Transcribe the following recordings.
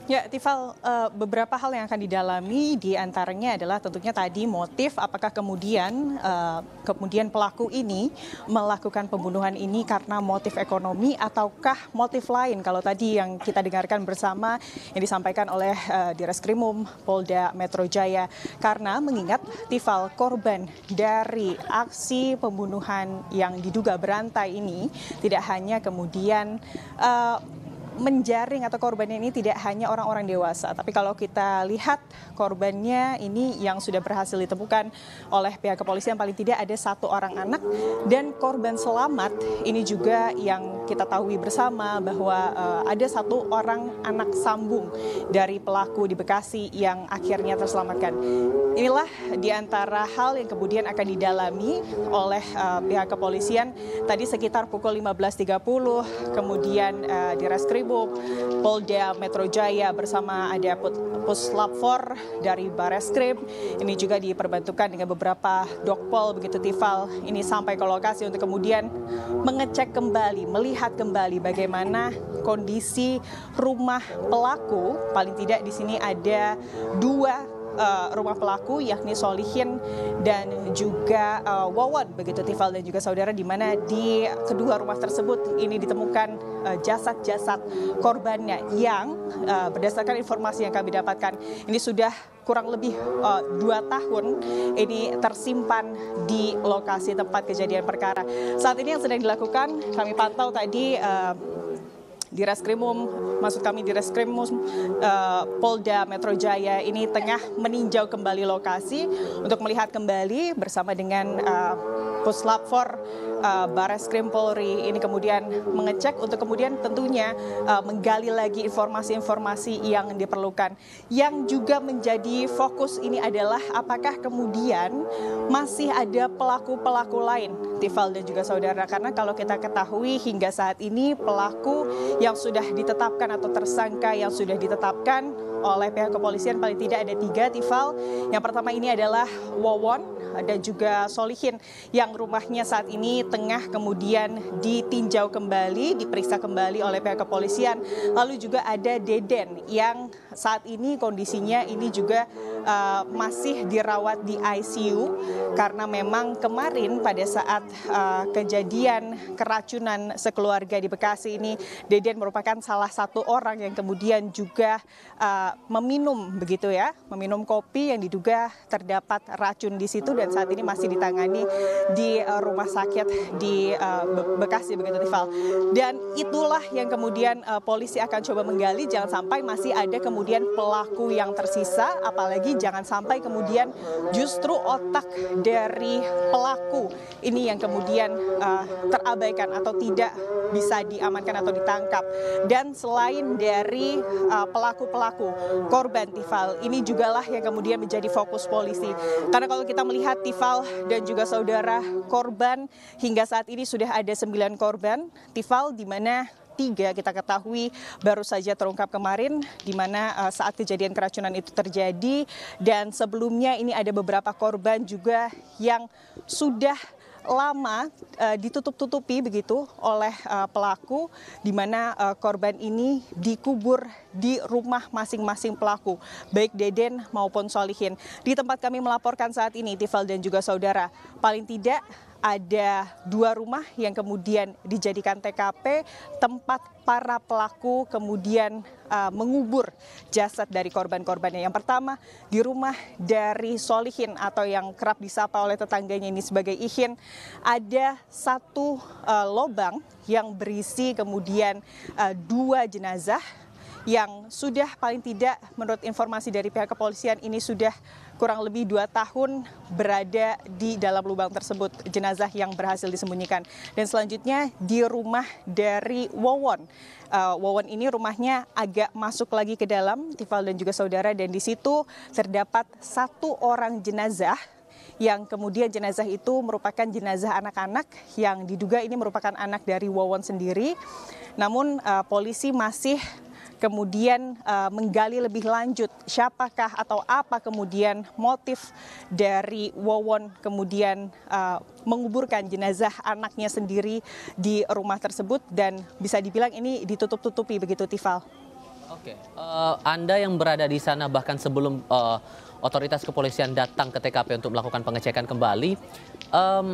Ya, Tifal, beberapa hal yang akan didalami di antaranya adalah tentunya tadi motif, apakah kemudian pelaku ini melakukan pembunuhan ini karena motif ekonomi ataukah motif lain. Kalau tadi yang kita dengarkan bersama yang disampaikan oleh Direskrimum Polda Metro Jaya, karena mengingat Tifal korban dari aksi pembunuhan yang diduga berantai ini tidak hanya kemudian menjaring atau korbannya ini tidak hanya orang-orang dewasa, tapi kalau kita lihat korbannya ini yang sudah berhasil ditemukan oleh pihak kepolisian paling tidak ada 1 orang anak, dan korban selamat ini juga yang kita tahu bersama bahwa ada 1 orang anak sambung dari pelaku di Bekasi yang akhirnya terselamatkan. Inilah di antara hal yang kemudian akan didalami oleh pihak kepolisian tadi sekitar pukul 15.30, kemudian di Reskrim Polda Metro Jaya bersama ada Puslap 4 dari Bareskrim ini juga diperbantukan dengan beberapa dokpol begitu Tifal ini sampai ke lokasi untuk kemudian mengecek kembali, melihat kembali bagaimana kondisi rumah pelaku. Paling tidak di sini ada 2 rumah pelaku, yakni Solihin dan juga Wawan begitu Tifal dan juga saudara, di mana di kedua rumah tersebut ini ditemukan jasad-jasad korbannya yang berdasarkan informasi yang kami dapatkan ini sudah kurang lebih 2 tahun ini tersimpan di lokasi tempat kejadian perkara. Saat ini yang sedang dilakukan kami pantau tadi di Direskrimum Polda Metro Jaya ini tengah meninjau kembali lokasi untuk melihat kembali bersama dengan Puslap 4 Bareskrim Polri ini kemudian mengecek untuk kemudian tentunya menggali lagi informasi-informasi yang diperlukan. Yang juga menjadi fokus ini adalah apakah kemudian masih ada pelaku-pelaku lain, Tifal dan juga saudara, karena kalau kita ketahui hingga saat ini pelaku yang sudah ditetapkan atau tersangka yang sudah ditetapkan oleh pihak kepolisian paling tidak ada 3, Tifal. Yang pertama ini adalah Wawon dan juga Solihin yang rumahnya saat ini tengah kemudian ditinjau kembali, diperiksa kembali oleh pihak kepolisian. Lalu juga ada Deden yang saat ini kondisinya ini juga masih dirawat di ICU karena memang kemarin pada saat kejadian keracunan sekeluarga di Bekasi ini, Deden merupakan salah satu orang yang kemudian juga meminum begitu ya, meminum kopi yang diduga terdapat racun di situ dan saat ini masih ditangani di rumah sakit di Bekasi begitu Tifal. Dan itulah yang kemudian polisi akan coba menggali, jangan sampai masih ada kemudian pelaku yang tersisa, apalagi jangan sampai kemudian justru otak dari pelaku ini yang kemudian terabaikan atau tidak bisa diamankan atau ditangkap. Dan selain dari pelaku-pelaku korban Tifal, ini jugalah yang kemudian menjadi fokus polisi. Karena kalau kita melihat Tifal dan juga saudara, korban hingga saat ini sudah ada 9 korban Tifal, di mana 3 kita ketahui baru saja terungkap kemarin, di mana saat kejadian keracunan itu terjadi, dan sebelumnya ini ada beberapa korban juga yang sudah lama ditutup-tutupi begitu oleh pelaku, di mana korban ini dikubur di rumah masing-masing pelaku, baik Deden maupun Solihin. Di tempat kami melaporkan saat ini, Tifal dan juga saudara, paling tidak ada 2 rumah yang kemudian dijadikan TKP tempat para pelaku kemudian mengubur jasad dari korban-korbannya. Yang pertama di rumah dari Solihin atau yang kerap disapa oleh tetangganya ini sebagai Ihin, ada 1 lobang yang berisi kemudian 2 jenazah yang sudah paling tidak menurut informasi dari pihak kepolisian ini sudah kurang lebih 2 tahun berada di dalam lubang tersebut, jenazah yang berhasil disembunyikan. Dan selanjutnya di rumah dari Wawon. Wawon ini rumahnya agak masuk lagi ke dalam, Tifal dan juga saudara, dan di situ terdapat 1 orang jenazah yang kemudian jenazah itu merupakan jenazah anak-anak yang diduga ini merupakan anak dari Wawon sendiri. Namun polisi masih kemudian menggali lebih lanjut siapakah atau apa kemudian motif dari Wawon kemudian menguburkan jenazah anaknya sendiri di rumah tersebut, dan bisa dibilang ini ditutup-tutupi begitu Tifal. Oke, Anda yang berada di sana bahkan sebelum otoritas kepolisian datang ke TKP untuk melakukan pengecekan kembali, em,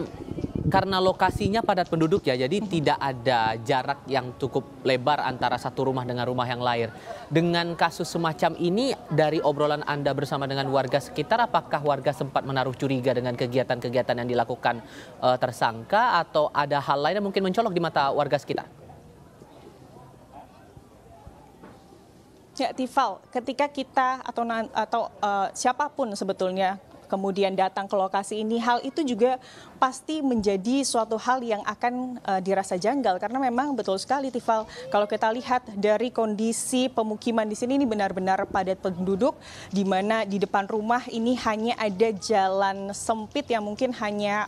karena lokasinya padat penduduk ya, jadi tidak ada jarak yang cukup lebar antara satu rumah dengan rumah yang lain. Dengan kasus semacam ini, dari obrolan Anda bersama dengan warga sekitar, apakah warga sempat menaruh curiga dengan kegiatan-kegiatan yang dilakukan tersangka, atau ada hal lain yang mungkin mencolok di mata warga sekitar? Ya, Tifal, ketika kita atau siapapun sebetulnya kemudian datang ke lokasi ini, hal itu juga pasti menjadi suatu hal yang akan dirasa janggal karena memang betul sekali, Tifal. Kalau kita lihat dari kondisi pemukiman di sini ini benar-benar padat penduduk, di mana di depan rumah ini hanya ada jalan sempit yang mungkin hanya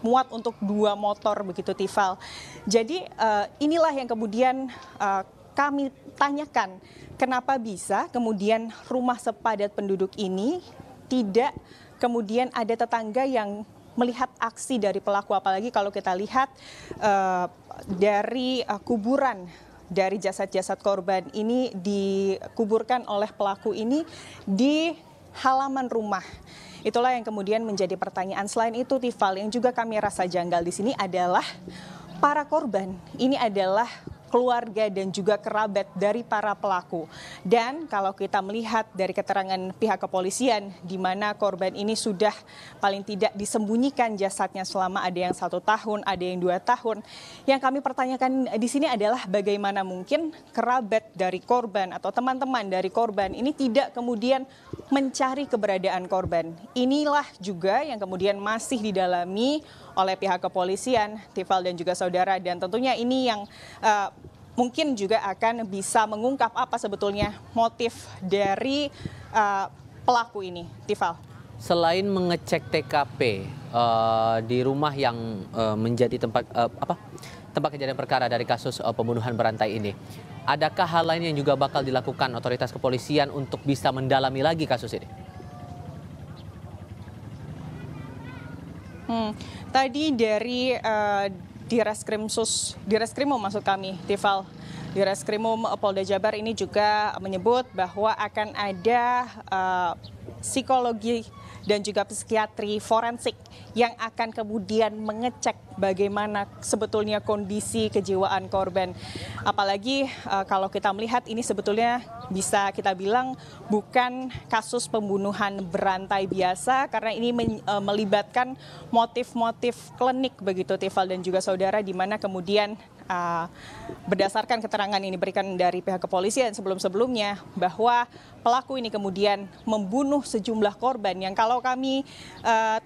muat untuk 2 motor begitu, Tifal. Jadi inilah yang kemudian kami tanyakan, kenapa bisa kemudian rumah sepadat penduduk ini tidak kemudian ada tetangga yang melihat aksi dari pelaku, apalagi kalau kita lihat dari kuburan dari jasad-jasad korban ini dikuburkan oleh pelaku ini di halaman rumah. Itulah yang kemudian menjadi pertanyaan. Selain itu, Tifal, yang juga kami rasa janggal di sini adalah para korban. Ini adalah keluarga dan juga kerabat dari para pelaku. Dan kalau kita melihat dari keterangan pihak kepolisian, di mana korban ini sudah paling tidak disembunyikan jasadnya selama ada yang 1 tahun, ada yang 2 tahun. Yang kami pertanyakan di sini adalah bagaimana mungkin kerabat dari korban atau teman-teman dari korban ini tidak kemudian mencari keberadaan korban. Inilah juga yang kemudian masih didalami oleh pihak kepolisian, Tifal dan juga saudara, dan tentunya ini yang mungkin juga akan bisa mengungkap apa sebetulnya motif dari pelaku ini, Tifal. Selain mengecek TKP di rumah yang menjadi tempat tempat kejadian perkara dari kasus pembunuhan berantai ini, adakah hal lain yang juga bakal dilakukan otoritas kepolisian untuk bisa mendalami lagi kasus ini? Tadi dari Direskrimum maksud kami, Tifal. Direskrimum Polda Jabar ini juga menyebut bahwa akan ada psikologi dan juga psikiatri forensik yang akan kemudian mengecek bagaimana sebetulnya kondisi kejiwaan korban. Apalagi kalau kita melihat ini sebetulnya bisa kita bilang bukan kasus pembunuhan berantai biasa karena ini melibatkan motif-motif klinik begitu, Tifal dan juga saudara, di mana kemudian berdasarkan keterangan yang diberikan dari pihak kepolisian sebelum-sebelumnya bahwa pelaku ini kemudian membunuh sejumlah korban yang kalau kami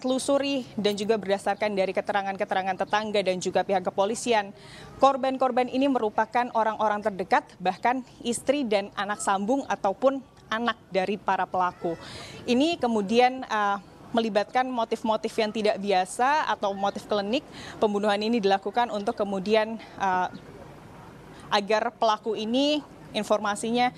telusuri dan juga berdasarkan dari keterangan-keterangan tetangga dan juga pihak kepolisian, korban-korban ini merupakan orang-orang terdekat, bahkan istri dan anak sambung ataupun anak dari para pelaku. Ini kemudian melibatkan motif-motif yang tidak biasa atau motif klinik. Pembunuhan ini dilakukan untuk kemudian agar pelaku ini informasinya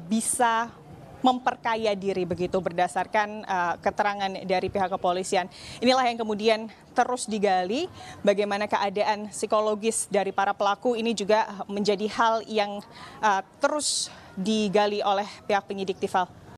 bisa memperkaya diri begitu berdasarkan keterangan dari pihak kepolisian. Inilah yang kemudian terus digali, bagaimana keadaan psikologis dari para pelaku ini juga menjadi hal yang terus digali oleh pihak penyidik, Tifal.